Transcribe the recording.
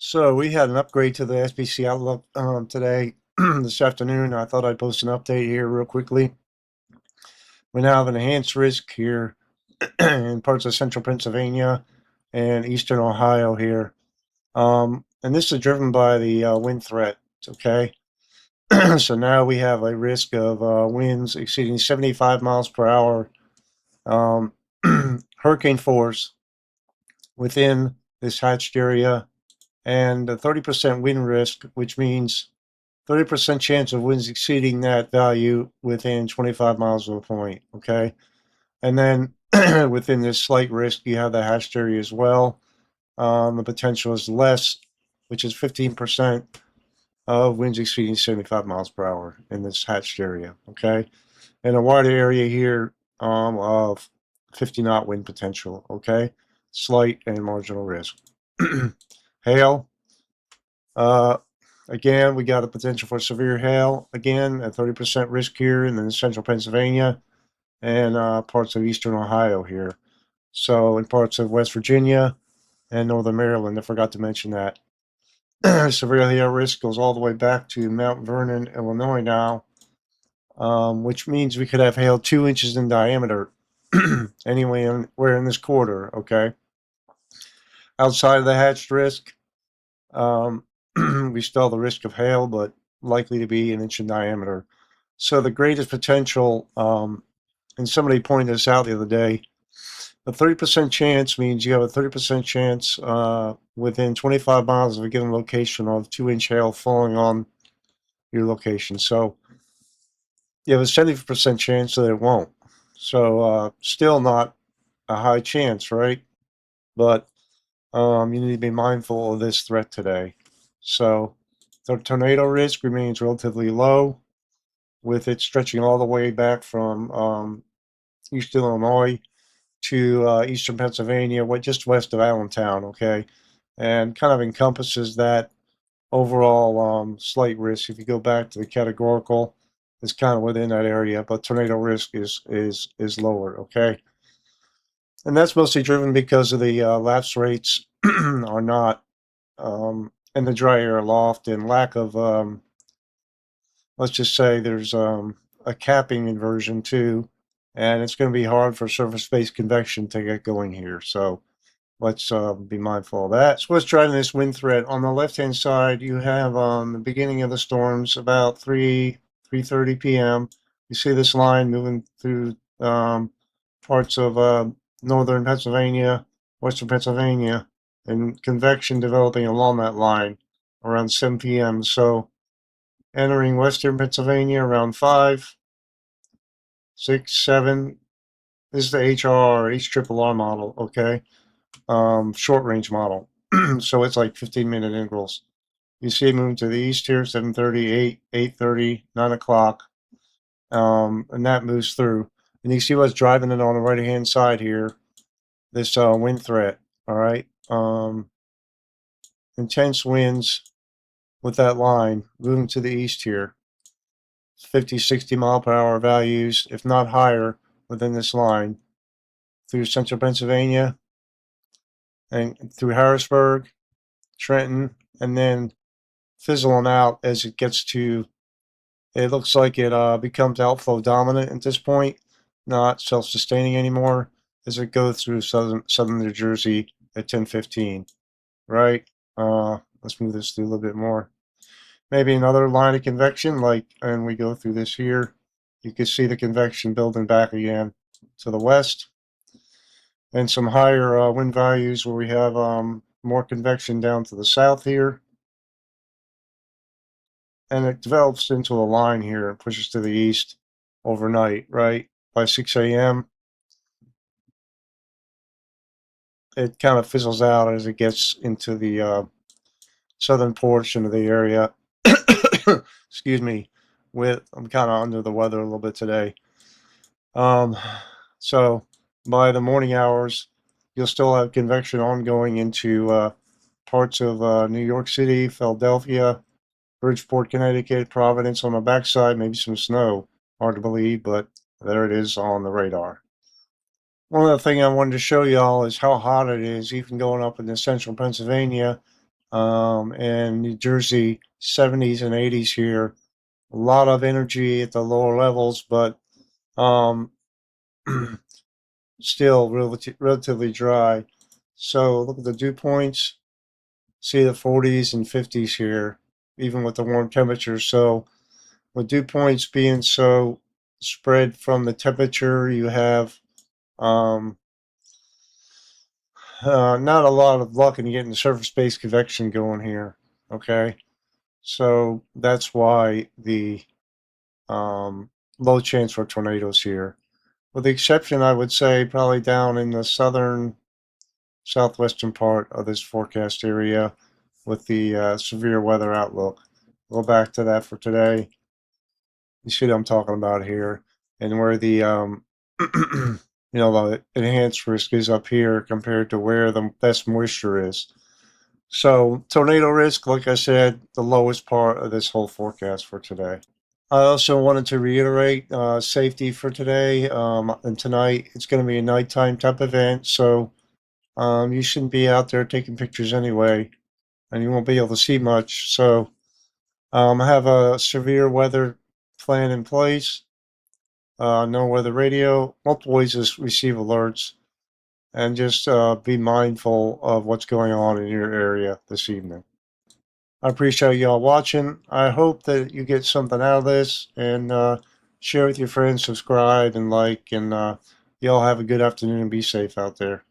So we had an upgrade to the SBC Outlook today, this afternoon. I thought I'd post an update here real quickly. We now have an enhanced risk here in parts of central Pennsylvania and eastern Ohio here. And this is driven by the wind threat, okay? So now we have a risk of winds exceeding 75 miles per hour, um, hurricane force within this hatched area, and a 30% wind risk, which means 30% chance of winds exceeding that value within 25 miles of a point, okay? And then within this slight risk, you have the hatched area as well. The potential is less, which is 15% of winds exceeding 75 miles per hour in this hatched area, okay? And a wider area here of 50 knot wind potential, okay? Slight and marginal risk. Hail, uh, again, we got a potential for severe hail. Again, a 30% risk here in central Pennsylvania and parts of eastern Ohio here. So in parts of West Virginia and northern Maryland, I forgot to mention that. Severe hail risk goes all the way back to Mount Vernon, Illinois now, which means we could have hail 2 inches in diameter anywhere in this quarter, okay? Outside of the hatched risk, um, we still have the risk of hail, but likely to be an inch in diameter. So the greatest potential, and somebody pointed this out the other day, a 30% chance means you have a 30% chance within 25 miles of a given location of 2-inch hail falling on your location. So you have a 70% chance that it won't. So still not a high chance, right? But you need to be mindful of this threat today. So the tornado risk remains relatively low, with it stretching all the way back from East Illinois to eastern Pennsylvania, just west of Allentown, okay? And kind of encompasses that overall slight risk. If you go back to the categorical, it's kind of within that area, but tornado risk is lower, okay? And that's mostly driven because of the lapse rates are not in the dry air loft and lack of, let's just say there's a capping inversion too, and it's going to be hard for surface-based convection to get going here. So let's be mindful of that. So what's driving this wind threat? On the left-hand side, you have the beginning of the storms about 3:30 p.m. You see this line moving through parts of northern Pennsylvania, western Pennsylvania, and convection developing along that line around 7 p.m. So entering western Pennsylvania around 5, 6, 7. This is the HRRR model, okay? Short range model. So it's like 15-minute intervals. You see it moving to the east here, 7:30, 8, 8:30, 9 o'clock. And that moves through. And you see what's driving it on the right-hand side here, this wind threat, all right? Intense winds with that line moving to the east here. 50, 60 mile per hour values, if not higher, within this line through central Pennsylvania and through Harrisburg, Trenton, and then fizzling out as it gets to, it looks like it becomes outflow dominant at this point, not self-sustaining anymore as it goes through southern New Jersey at 10:15, right? Let's move this through a little bit more. Maybe another line of convection, and we go through this here. You can see the convection building back again to the west, and some higher wind values where we have more convection down to the south here. And it develops into a line here and pushes to the east overnight, right? By 6 a.m., it kind of fizzles out as it gets into the southern portion of the area. Excuse me, I'm kind of under the weather a little bit today. So by the morning hours, you'll still have convection ongoing into parts of New York City, Philadelphia, Bridgeport, Connecticut, Providence on the backside, maybe some snow. Hard to believe, but there it is on the radar. One other thing I wanted to show y'all is how hot it is, even going up into central Pennsylvania. and New Jersey 70s and 80s here. A lot of energy at the lower levels, but um, still relatively dry. So look at the dew points. See the 40s and 50s here, even with the warm temperatures. So with dew points being so spread from the temperature, you have um, not a lot of luck in getting the surface-based convection going here. Okay, so that's why the um, low chance for tornadoes here. With the exception, I would say, probably down in the southern, southwestern part of this forecast area with the severe weather outlook. Go back to that for today. You see what I'm talking about here, and where the the enhanced risk is up here compared to where the best moisture is. So tornado risk, like I said, the lowest part of this whole forecast for today. I also wanted to reiterate safety for today and tonight. It's going to be a nighttime type event, so you shouldn't be out there taking pictures anyway, and you won't be able to see much. So I have a severe weather plan in place. No weather radio. Multiple ways to receive alerts, and just be mindful of what's going on in your area this evening. I appreciate y'all watching. I hope that you get something out of this, and share with your friends, subscribe, and like, and y'all have a good afternoon and be safe out there.